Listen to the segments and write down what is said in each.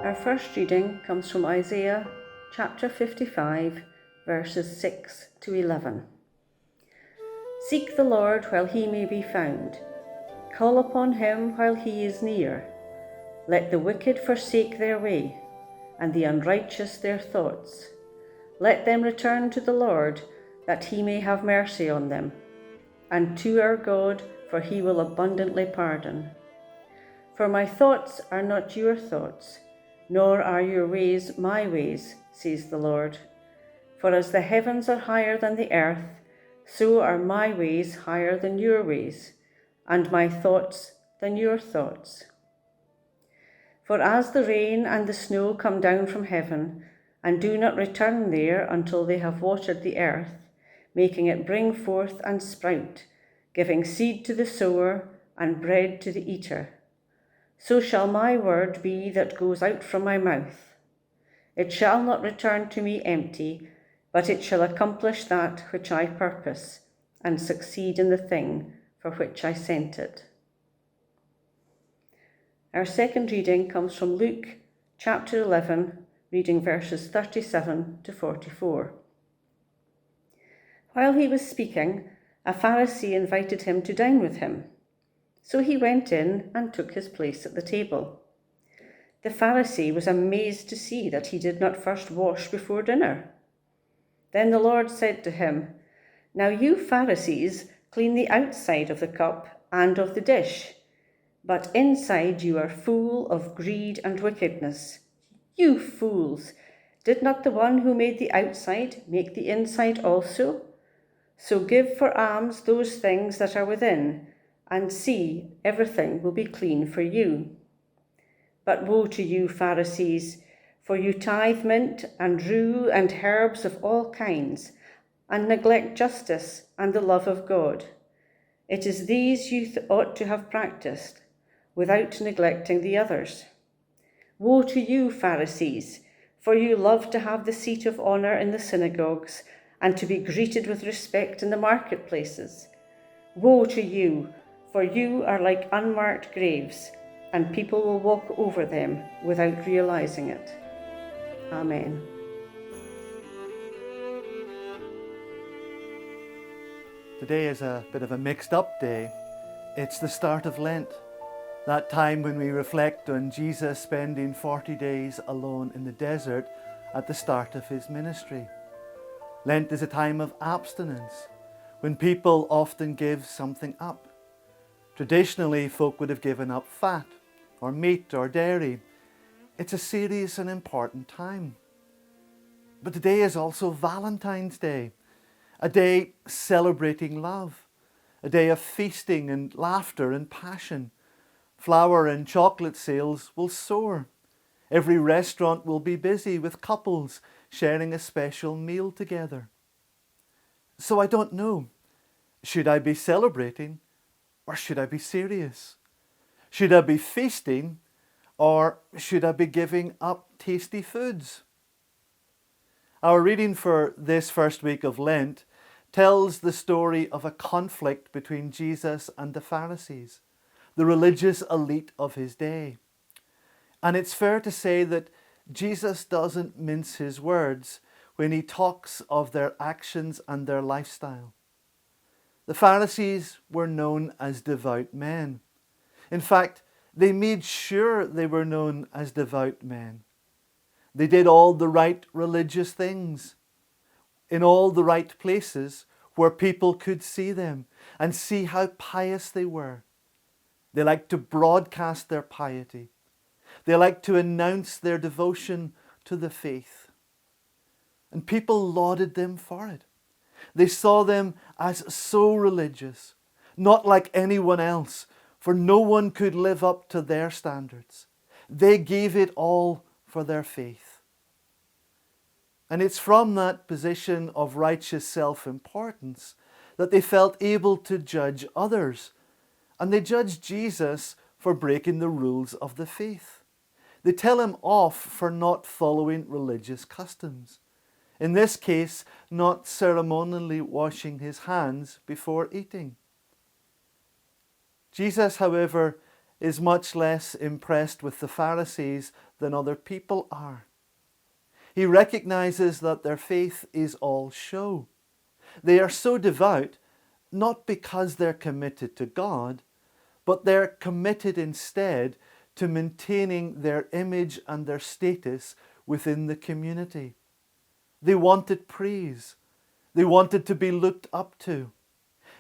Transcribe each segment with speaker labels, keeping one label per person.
Speaker 1: Our first reading comes from Isaiah chapter 55, verses 6 to 11. Seek the Lord while he may be found. Call upon him while he is near. Let the wicked forsake their way, and the unrighteous their thoughts. Let them return to the Lord, that he may have mercy on them, and to our God, for he will abundantly pardon. For my thoughts are not your thoughts, nor are your ways my ways, says the Lord. For as the heavens are higher than the earth, so are my ways higher than your ways, and my thoughts than your thoughts. For as the rain and the snow come down from heaven, and do not return there until they have watered the earth, making it bring forth and sprout, giving seed to the sower and bread to the eater, so shall my word be that goes out from my mouth. It shall not return to me empty, but it shall accomplish that which I purpose, and succeed in the thing for which I sent it. Our second reading comes from Luke chapter 11, reading verses 37 to 44. While he was speaking, a Pharisee invited him to dine with him. So he went in and took his place at the table. The Pharisee was amazed to see that he did not first wash before dinner. Then the Lord said to him, "Now you Pharisees clean the outside of the cup and of the dish, but inside you are full of greed and wickedness. You fools! Did not the one who made the outside make the inside also? So give for alms those things that are within, and see, everything will be clean for you. But woe to you, Pharisees, for you tithe mint and rue and herbs of all kinds, and neglect justice and the love of God. It is these you ought to have practiced, without neglecting the others. Woe to you, Pharisees, for you love to have the seat of honour in the synagogues, and to be greeted with respect in the marketplaces. Woe to you, for you are like unmarked graves, and people will walk over them without realizing it." Amen.
Speaker 2: Today is a bit of a mixed up day. It's the start of Lent, that time when we reflect on Jesus spending 40 days alone in the desert at the start of his ministry. Lent is a time of abstinence, when people often give something up. Traditionally, folk would have given up fat, or meat, or dairy. It's a serious and important time. But today is also Valentine's Day, a day celebrating love, a day of feasting and laughter and passion. Flour and chocolate sales will soar. Every restaurant will be busy with couples sharing a special meal together. So I don't know. Should I be celebrating, or should I be serious? Should I be feasting, or should I be giving up tasty foods? Our reading for this first week of Lent tells the story of a conflict between Jesus and the Pharisees, the religious elite of his day. And it's fair to say that Jesus doesn't mince his words when he talks of their actions and their lifestyle. The Pharisees were known as devout men. In fact, they made sure they were known as devout men. They did all the right religious things in all the right places where people could see them and see how pious they were. They liked to broadcast their piety. They liked to announce their devotion to the faith. And people lauded them for it. They saw them as so religious, not like anyone else, for no one could live up to their standards. They gave it all for their faith. And it's from that position of righteous self-importance that they felt able to judge others. And they judged Jesus for breaking the rules of the faith. They tell him off for not following religious customs. In this case, not ceremonially washing his hands before eating. Jesus, however, is much less impressed with the Pharisees than other people are. He recognizes that their faith is all show. They are so devout not because they're committed to God, but they're committed instead to maintaining their image and their status within the community. They wanted praise. They wanted to be looked up to.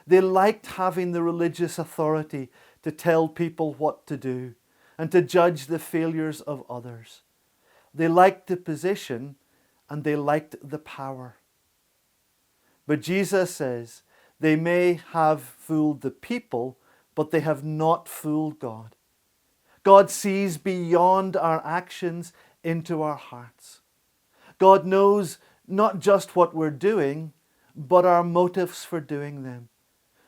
Speaker 2: They liked having the religious authority to tell people what to do and to judge the failures of others. They liked the position and they liked the power. But Jesus says they may have fooled the people, but they have not fooled God. God sees beyond our actions into our hearts. God knows not just what we're doing, but our motives for doing them.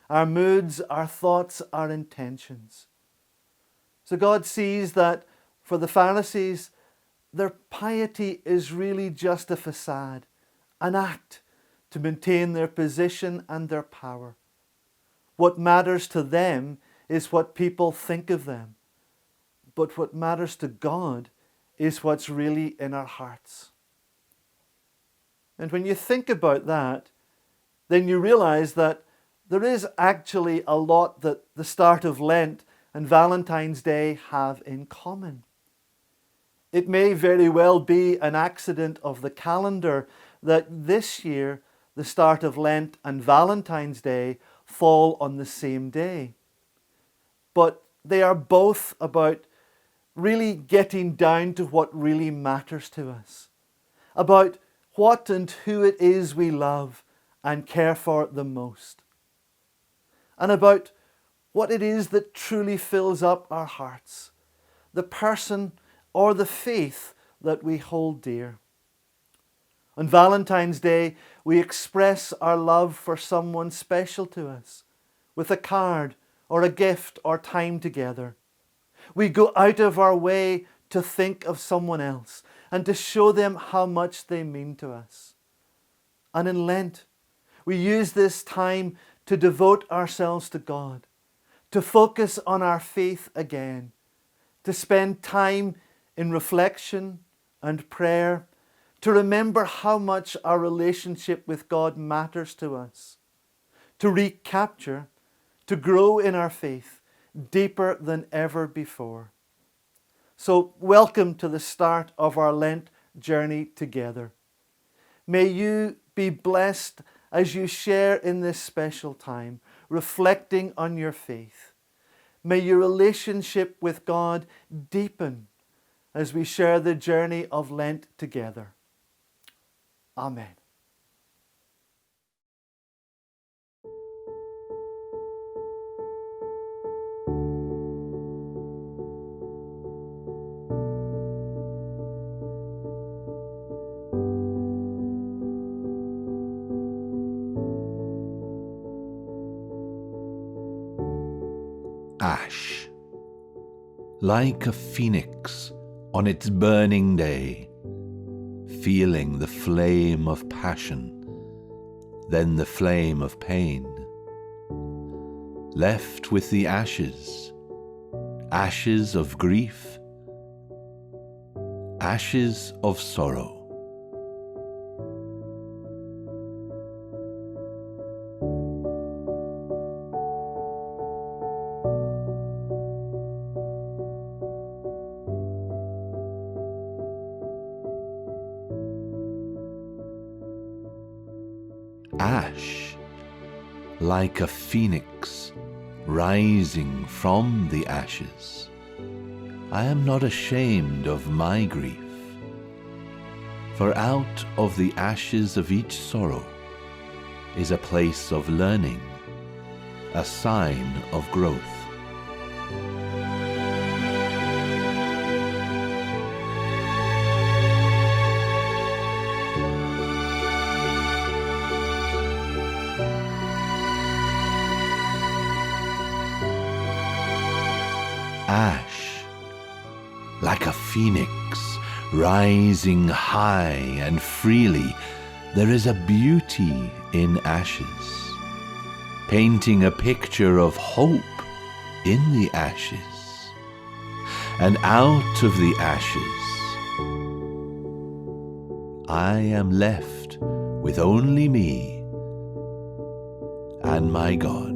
Speaker 2: Our moods, our thoughts, our intentions. So God sees that for the Pharisees, their piety is really just a facade, an act to maintain their position and their power. What matters to them is what people think of them. But what matters to God is what's really in our hearts. And when you think about that, then you realize that there is actually a lot that the start of Lent and Valentine's Day have in common. It may very well be an accident of the calendar that this year the start of Lent and Valentine's Day fall on the same day. But they are both about really getting down to what really matters to us, about what and who it is we love and care for the most, and about what it is that truly fills up our hearts, the person or the faith that we hold dear. On Valentine's Day, we express our love for someone special to us with a card or a gift or time together. We go out of our way to think of someone else and to show them how much they mean to us. And in Lent, we use this time to devote ourselves to God, to focus on our faith again, to spend time in reflection and prayer, to remember how much our relationship with God matters to us, to recapture, to grow in our faith deeper than ever before. So welcome to the start of our Lent journey together. May you be blessed as you share in this special time, reflecting on your faith. May your relationship with God deepen as we share the journey of Lent together. Amen.
Speaker 3: Ash, like a phoenix on its burning day, feeling the flame of passion, then the flame of pain. Left with the ashes, ashes of grief, ashes of sorrow. Ash, like a phoenix rising from the ashes. I am not ashamed of my grief, for out of the ashes of each sorrow is a place of learning, a sign of growth. Ash, like a phoenix rising high and freely, there is a beauty in ashes, painting a picture of hope in the ashes. And out of the ashes I am left with only me and my God.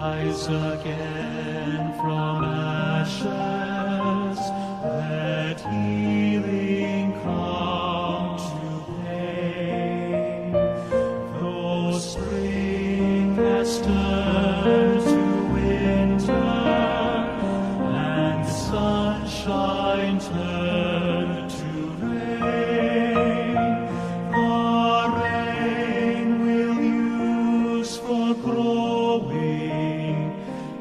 Speaker 4: Rise again from ashes, let healing come to pain. Though spring has turned to winter, and sunshine turned to rain, the rain we'll use for growing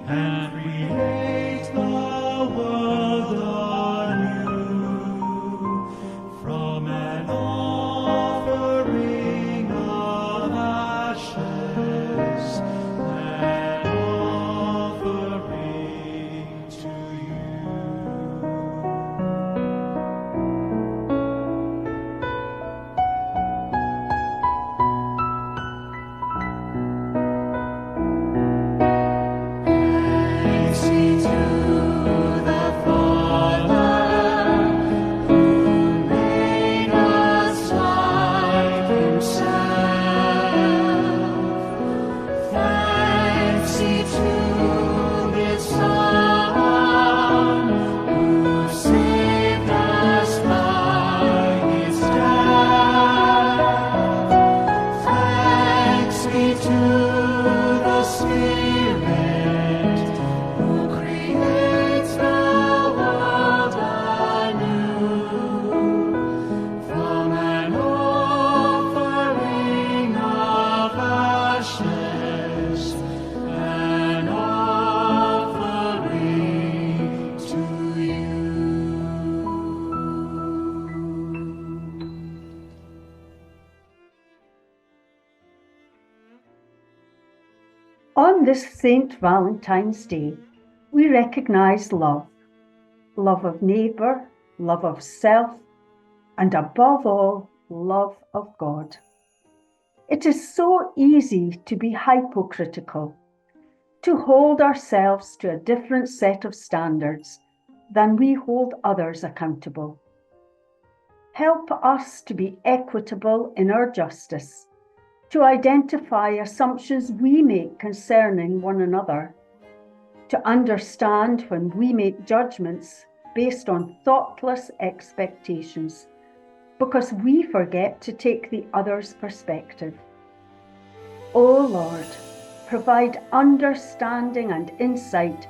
Speaker 4: and create the world anew from an offering of ashes, an offering to
Speaker 5: On this St. Valentine's Day, we recognise love of neighbour, love of self, and above all, love of God. It is so easy to be hypocritical, to hold ourselves to a different set of standards than we hold others accountable. Help us to be equitable in our justice, to identify assumptions we make concerning one another, to understand when we make judgments based on thoughtless expectations, because we forget to take the other's perspective. O Lord, provide understanding and insight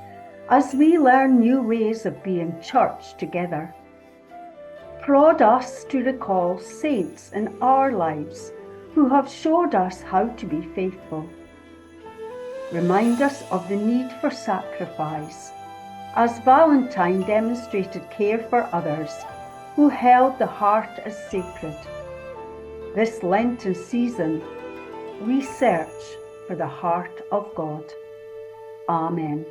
Speaker 5: as we learn new ways of being church together. Prod us to recall saints in our lives who have showed us how to be faithful. Remind us of the need for sacrifice, as Valentine demonstrated care for others who held the heart as sacred. This Lenten season, we search for the heart of God. Amen.